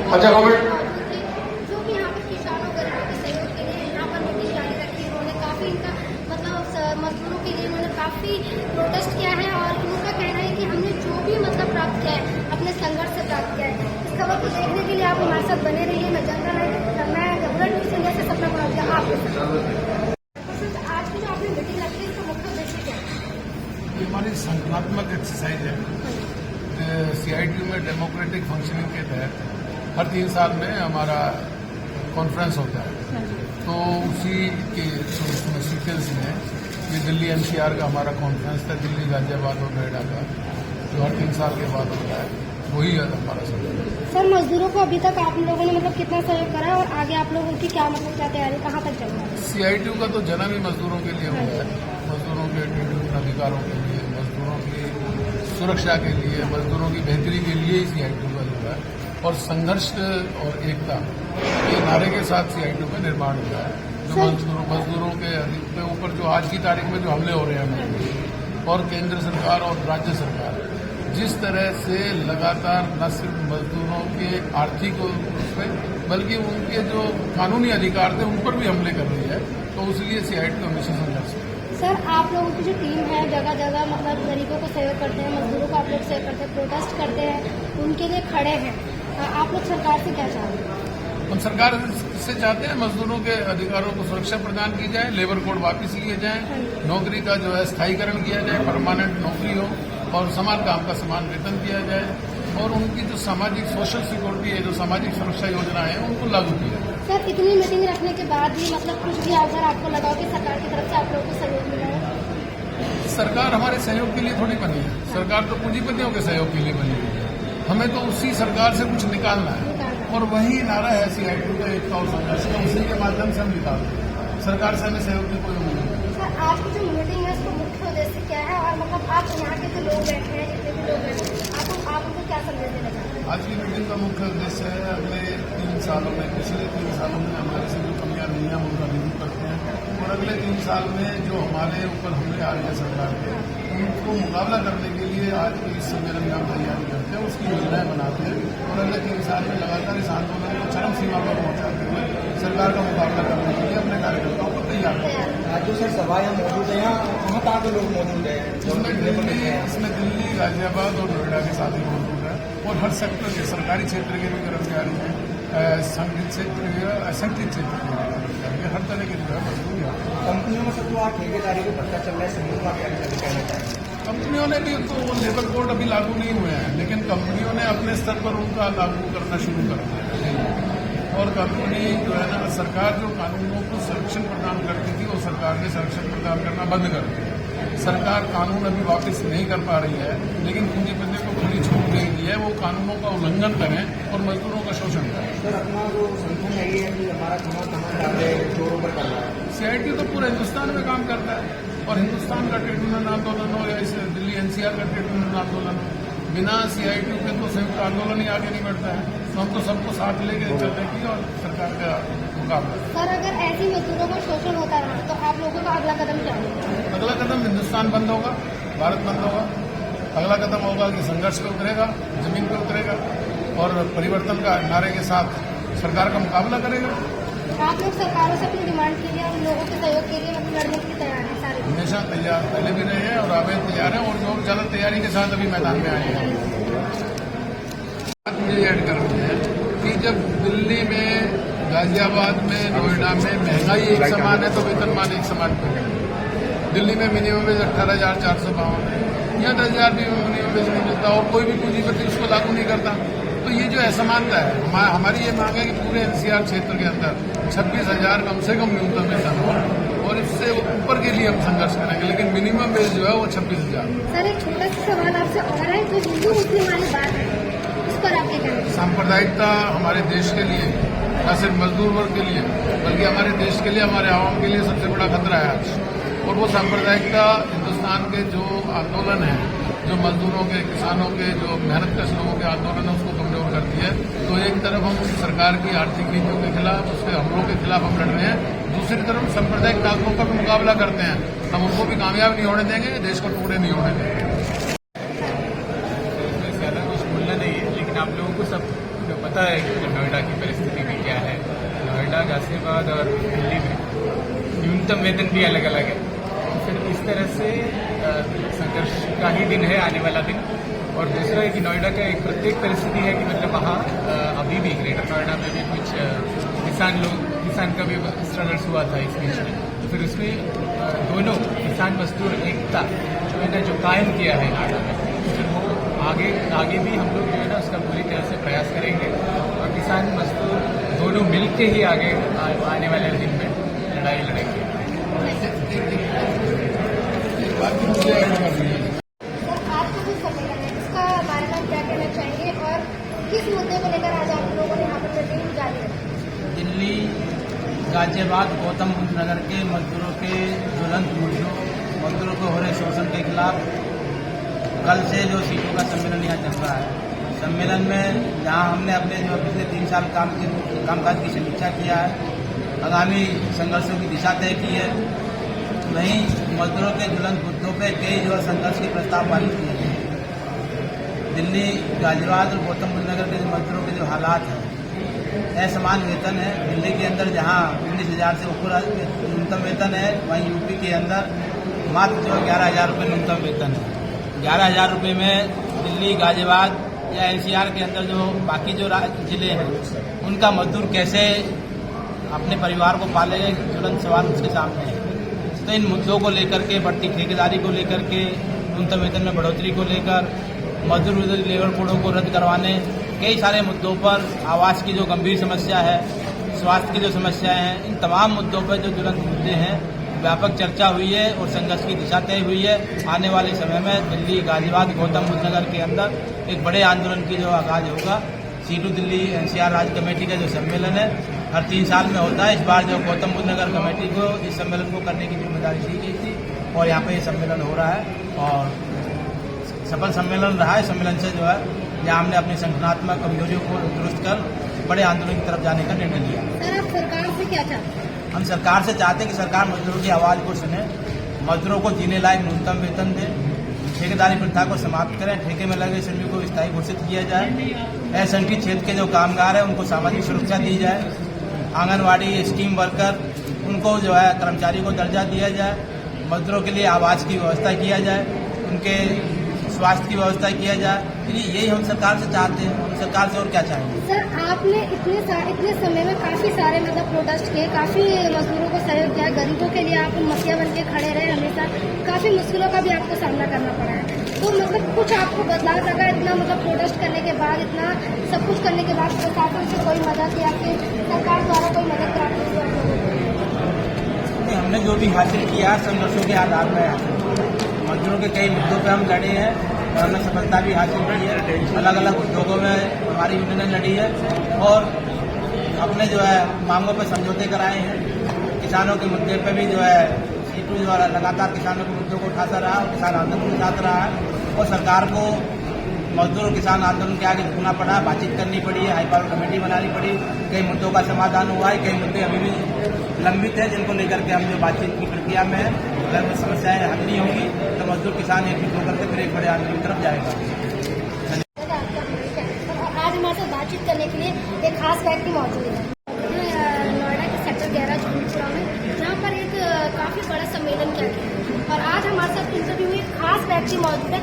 अच्छा कमेंट। जो भी यहाँ पे किसानों गरीबों के सहयोग के लिए यहाँ पर मीटिंग जारी रखी, उन्होंने काफी इनका मतलब मजदूरों के लिए उन्होंने काफी प्रोटेस्ट किया है और इनका कहना है कि हमने जो भी मतलब प्राप्त किया है अपने संघर्ष से प्राप्त किया है। इस खबर को देखने के लिए आप हमारे साथ बने रहिए। मैं जनता मैं गवर्नर न्यूज इंडिया से सपना कुमार आप आज की जो आपने मीटिंग रखी है इसका मुख्य उद्देश्य क्या है? ये हमारी संगठनात्मक एक्सरसाइज है। CITU में डेमोक्रेटिक फंक्शनिंग के तहत हर 3 साल में हमारा कॉन्फ्रेंस होता है, तो उसी के सीक्वेंस में ये दिल्ली NCR का हमारा कॉन्फ्रेंस था, दिल्ली गाजियाबाद और नोएडा का, जो हर 3 साल के बाद होता है, वही है हमारा सब। सर मजदूरों को अभी तक आप लोगों ने मतलब कितना सहयोग करा है और आगे आप लोगों की क्या मतलब क्या तैयारी कहाँ तक चल रहा है? CITU का तो जन्म ही मजदूरों के लिए हुआ है, मजदूरों के अधिकारों के लिए, मजदूरों की सुरक्षा के लिए, मजदूरों की बेहतरी के लिए ही CITU का हुआ है। और संघर्ष और एकता के नारे के साथ CITU का निर्माण हुआ है। जो मजदूरों के ऊपर जो आज की तारीख में जो हमले हो रहे हैं और केंद्र सरकार और राज्य सरकार जिस तरह से लगातार न सिर्फ मजदूरों के आर्थिक बल्कि उनके जो कानूनी अधिकार थे उन पर भी हमले कर रही है, तो इसलिए CITU हमेशा संघर्ष है। सर आप लोगों की जो टीम है जगह जगह मतलब गरीबों को सहयोग करते हैं, मजदूरों को आप लोग सहयोग करते हैं, प्रोटेस्ट करते हैं, उनके लिए खड़े हैं, आप लोग सरकार से क्या चाहते हैं? हम सरकार से चाहते हैं मजदूरों के अधिकारों को सुरक्षा प्रदान की जाए, लेबर कोड वापस लिए जाए, नौकरी का जो है स्थायीकरण किया जाए, परमानेंट नौकरी हो और समान काम का समान वेतन दिया जाए और उनकी जो सामाजिक सोशल सिक्योरिटी है, जो सामाजिक सुरक्षा योजना है, उनको लागू किया जाए। सर इतनी मीटिंग रखने के बाद भी मतलब कुछ भी अगर आपको लगा कि सरकार की तरफ से आप लोगों को सहयोग मिला है? सरकार हमारे सहयोग के लिए थोड़ी बनी है, सरकार तो पूंजीपतियों के सहयोग के लिए बनी हुई है। हमें तो उसी सरकार से कुछ निकालना है और वही नारा है CITU का एकता और संघर्ष का, उसी के माध्यम से हम निकालते हैं। सरकार से हमें सहयोग की कोई उम्मीद नहीं। सर आज की जो मीटिंग है उसका मुख्य उद्देश्य क्या है और मतलब आप यहाँ के जो लोग बैठे हैं जितने भी लोग बैठे हैं आप उनको क्या संदेश देना चाहते हैं? आज की मीटिंग का मुख्य उद्देश्य है अगले 3 सालों में, पिछले 3 सालों में हमारे से जो कमियां रही हैं उनका रिव्यू करते हैं और अगले 3 साल में जो हमारे ऊपर हमले आ रहे हैं सरकार के, उनको मुकाबला करने के लिए आज के इस सम्मेलन में हम तैयारी करते हैं, उसकी योजनाएं बनाते हैं और अगले 3 साल में लगातार इस आंदोलन को चरम सीमा पर पहुंचाते हुए सरकार का मुकाबला करने के लिए अपने कार्यकर्ताओं को तैयार करते हैं। जो सर सभा यहाँ मौजूद है, यहाँ कहाँ के लोग मौजूद हैं? इसमें दिल्ली गाजियाबाद और नोएडा के साथ ही मौजूद है और हर सेक्टर के सरकारी क्षेत्र के भी कर्मचारी हैं, संगठित क्षेत्र के, असंगठित क्षेत्र के कर्मचारी, हर तरह के जो है मजदूर हैं। कंपनियों में सब आज ठेकेदारी को पता चल रहा है, समूह का क्या कहना चाहिए? कंपनियों ने भी तो वो लेबर कोड अभी लागू नहीं हुए हैं, लेकिन कंपनियों ने अपने स्तर पर उनका लागू करना शुरू कर दिया है और कंपनी जो है ना, सरकार जो कानूनों को संरक्षण प्रदान करती थी वो सरकार ने संरक्षण प्रदान करना बंद कर दिया। सरकार कानून अभी वापस नहीं कर पा रही है, लेकिन पूंजीपतियों को खुली छूट दे दी है, वो कानूनों का उल्लंघन करें और मजदूरों का शोषण करें। सर अपना जो संगठन है ये है कि हमारा कहाँ जोरों पर कर रहा है? CITU तो पूरे हिंदुस्तान में काम करता है और हिंदुस्तान का ट्रेड यूनियन आंदोलन हो या इस दिल्ली NCR का ट्रेड यूनियन आंदोलन हो, बिना CITU के तो संयुक्त आंदोलन ही आगे नहीं बढ़ता है, तो हम तो सबको साथ लेके चलने की और सरकार का मुकाबला। सर अगर ऐसी मजदूरों का शोषण होता रहा तो आप लोगों का अगला कदम क्या होगा? अगला कदम हिंदुस्तान बंद होगा, भारत बंद होगा। अगला कदम होगा कि संघर्ष पे उतरेगा, जमीन पे उतरेगा और परिवर्तन का नारे के साथ सरकार का मुकाबला करेगा। आप लोग सरकारों से अपनी डिमांड के लिए उन लोगों के सहयोग के लिए लड़ने के लिए तैयार हैं सारे? हमेशा तैयार, पहले भी रहे हैं और आगे तैयार हैं और जो ज्यादा तैयारी के साथ अभी मैदान में आए हैं। बात मुझे ऐड करनी है कि जब दिल्ली में, गाजियाबाद में, नोएडा में महंगाई एक समान है तो वेतनमान एक समान क्यों है? दिल्ली में मिनिमम वेज 18,452 है, यहाँ 10,000 भी मिनिमम वेज नहीं मिलता और कोई भी पूंजीपति उसको लागू नहीं करता। तो ये जो असमानता है, हमारी ये मांग है कि पूरे NCR क्षेत्र के अंदर 26,000 कम से कम न्यूनतम वेतन हो और इससे ऊपर के लिए हम संघर्ष करेंगे, लेकिन मिनिमम वेज जो है वो 26,000। सर एक छोटा सा सवाल आपसे और है, जो हिंदू मुस्लिम वाली बात है उस पर आप क्या कहेंगे? सांप्रदायिकता हमारे देश के लिए, न सिर्फ मजदूर वर्ग के लिए बल्कि हमारे देश के लिए, हमारे आवाम के लिए सबसे बड़ा खतरा है आज। और वो सांप्रदायिकता हिंदुस्तान के जो आंदोलन है, जो मजदूरों के, किसानों के, जो मेहनतकश लोगों के आंदोलन है, उसको कमजोर करती है। तो एक तरफ हम सरकार की आर्थिक नीतियों के खिलाफ, उसके हमलों के खिलाफ हम लड़ रहे हैं, दूसरी तरफ सांप्रदायिक ताकतों का भी मुकाबला करते हैं। हम उनको भी कामयाब नहीं होने देंगे, देश को टुकड़े नहीं होने देंगे। ज़्यादा कुछ बोलना नहीं है, लेकिन आप लोगों को सब आपको पता है कि नोएडा की परिस्थिति भी क्या है। नोएडा, गाजियाबाद और दिल्ली में न्यूनतम वेतन भी अलग अलग है। तो फिर इस तरह से संघर्ष का ही दिन है आने वाला दिन। और दूसरा है कि नोएडा का एक प्रत्येक परिस्थिति है कि मतलब वहाँ अभी भी ग्रेटर नोएडा में भी कुछ किसान का भी स्ट्रगल्स हुआ था इस बीच में। तो फिर उसमें दोनों किसान मजदूर एकता जो है ना जो कायम किया है नोएडा में, तो फिर वो आगे भी हम लोग जो है ना उसका पूरी तरह से प्रयास करेंगे और किसान मजदूर दोनों मिल के ही आगे आने वाले दिन में लड़ाई लड़ेंगे। किस मुद्दे को लेकर आज आप लोगों ने यहाँ पर मीटिंग जारी रखी? दिल्ली, गाजियाबाद, गौतम बुद्ध नगर के मजदूरों के ज्वलंत मुद्दों, मजदूरों को हो रहे शोषण के खिलाफ कल से जो सीटों का सम्मेलन यहाँ चल रहा है, सम्मेलन में जहाँ हमने अपने जो पिछले 3 साल कामकाज की समीक्षा किया है, आगामी संघर्षों की दिशा तय की है, वहीं मजदूरों के ज्वलंत मुद्दों पर कई जो संघर्ष के प्रस्ताव पारित किए हैं। दिल्ली, गाजियाबाद और गौतम बुद्ध नगर के मजदूरों के जो हालात हैं, असमान वेतन है। दिल्ली के अंदर जहां 19,000 से ऊपर न्यूनतम वेतन है, वहीं यूपी के अंदर मात्र जो 11,000 रुपये न्यूनतम वेतन है। 11,000 रुपये में दिल्ली, गाजियाबाद या NCR के अंदर जो बाकी जो जिले हैं, उनका मजदूर कैसे अपने परिवार को पालेगा, ज्वलंत सवाल उसके सामने है। तो इन मुद्दों को लेकर के, बढ़ती ठेकेदारी को लेकर के, न्यूनतम वेतन में बढ़ोतरी को लेकर, मजदूर विरोधी लेबर कोडों को रद्द करवाने, कई सारे मुद्दों पर, आवास की जो गंभीर समस्या है, स्वास्थ्य की जो समस्याएं हैं, इन तमाम मुद्दों पर जो ज्वलंत मुद्दे हैं, व्यापक चर्चा हुई है और संघर्ष की दिशा तय हुई है। आने वाले समय में दिल्ली, गाजियाबाद, गौतम बुद्ध नगर के अंदर एक बड़े आंदोलन की जो आगाज होगा। सीटू दिल्ली NCR राज्य कमेटी का जो सम्मेलन है, हर 3 साल में होता है। इस बार जो गौतम बुद्ध नगर कमेटी को इस सम्मेलन को करने की जिम्मेदारी दी गई थी और यहाँ पे ये सम्मेलन हो रहा है और सफल सम्मेलन रहा है। सम्मेलन से जो है यहाँ हमने अपनी संगठनात्मक कमजोरियों को दुरुस्त कर बड़े आंदोलन की तरफ जाने का निर्णय लिया। सर, आप सरकार से क्या चाहते हैं? हम सरकार से चाहते हैं कि सरकार मजदूरों की आवाज़ को सुने, मजदूरों को जीने लायक न्यूनतम वेतन दे, ठेकेदारी प्रथा को समाप्त करें, ठेके में लगे श्रमिकों को स्थायी घोषित किया जाए, असंगठित क्षेत्र के जो कामगार हैं उनको सामाजिक सुरक्षा दी जाए, आंगनवाड़ी, स्कीम वर्कर, उनको जो है कर्मचारी को दर्जा दिया जाए, मजदूरों के लिए आवास की व्यवस्था किया जाए, उनके स्वास्थ्य की व्यवस्था किया जाए। यही हम सरकार से चाहते हैं। हम सरकार से और क्या चाहेंगे? सर, आपने इतने समय में काफी सारे मतलब प्रोटेस्ट किए, काफी मजदूरों को सहयोग किया, गरीबों के लिए आप मसीहा बन के खड़े रहे हमेशा, काफी मुश्किलों का भी आपको सामना करना पड़ा है। तो मतलब कुछ आपको बदलाव लगा इतना मतलब प्रोटेस्ट करने के बाद, इतना सब कुछ करने के बाद प्रशासन से कोई मदद या फिर सरकार द्वारा कोई मदद प्राप्त हुई? हमने जो भी हासिल किया संघर्षों के आधार पर हासिल किया। मजदूरों के कई मुद्दों पर हम लड़े हैं और हमने सफलता भी हासिल की है। अलग अलग उद्योगों में हमारी यूनियन लड़ी है और अपने जो है मांगों पर समझौते कराए हैं। किसानों के मुद्दे पर भी जो है सीटू जो है लगातार किसानों के मुद्दों को उठाता रहा और किसान आंदोलन के साथ रहा है और सरकार को मजदूर और किसान आंदोलन के आगे झुकना पड़ा, बातचीत करनी पड़ी है, हाई पावर कमेटी बनानी पड़ी। कई मुद्दों का समाधान हुआ है, कई मुद्दे अभी भी लंबित है जिनको लेकर के हम जो बातचीत की प्रक्रिया में है। अगर वो समस्याएं हल नहीं होंगी तो मजदूर किसान एकजुट होकर के फिर एक बड़े आंदोलन की तरफ जाएगा। आज हमारे साथ बातचीत करने के लिए एक खास व्यक्ति मौजूद है नोएडा के सेक्टर 11 झुंझुनू में, जहाँ पर एक काफी बड़ा सम्मेलन किया गया और आज हमारे साथ इंटरव्यू में एक खास व्यक्ति मौजूद है